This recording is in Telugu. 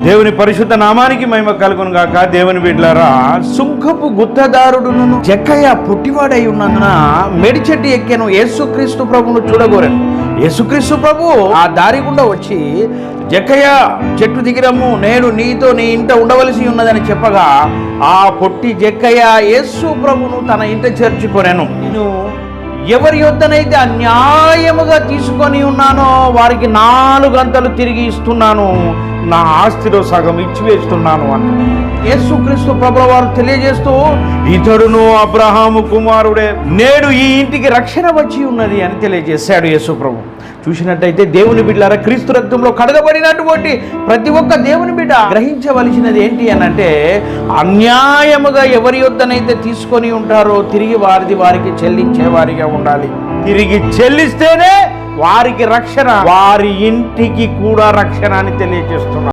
దేవుని పరిశుద్ధ నామానికి మహిమ కలుగును గాక. దేవుని బిడ్డలారా, సుంకపు గుత్తదారుడును జక్కయ్య పుట్టివాడై ఉన్నందున మేడిచెట్టు ఎక్కాను యేసుక్రీస్తు ప్రభువును చూడగోరాను. యేసుక్రీస్తు ప్రభు ఆ దారి గుండా వచ్చి, జక్కయ్య చెట్టు దిగిరమ్ము, నేను నీతో నీ ఇంట ఉండవలసి ఉన్నదని చెప్పగా ఆ పొట్టి జక్కయ్య యేసు ప్రభును తన ఇంట చేర్చుకొనెను. నేను ఎవరి యొద్దనైతే అన్యాయముగా తీసుకొని ఉన్నానో వారికి 4 గంటలు తిరిగి ఇస్తున్నాను, నా ఆస్తిలో సగం ఇచ్చివేస్తున్నాను అంట యేసుక్రీస్తు ప్రభుల వారు తెలియజేస్తూ, ఇతడును అబ్రహాము కుమారుడే, నేడు ఈ ఇంటికి రక్షణ వచ్చి ఉన్నది అని తెలియజేశాడు యేసు ప్రభు. చూసినట్టయితే దేవుని బిడ్డలారా, క్రీస్తు రక్తంలో కడగబడినటువంటి ప్రతి ఒక్క దేవుని బిడ్డ గ్రహించవలసినది ఏంటి అని అంటే, అన్యాయముగా ఎవరి యొద్దనైతే తీసుకొని ఉంటారో తిరిగి వారికి చెల్లించే వారిగా ఉండాలి. తిరిగి చెల్లిస్తేనే వారికి రక్షణ, వారి ఇంటికి కూడా రక్షణ అని తెలియజేస్తున్నారు.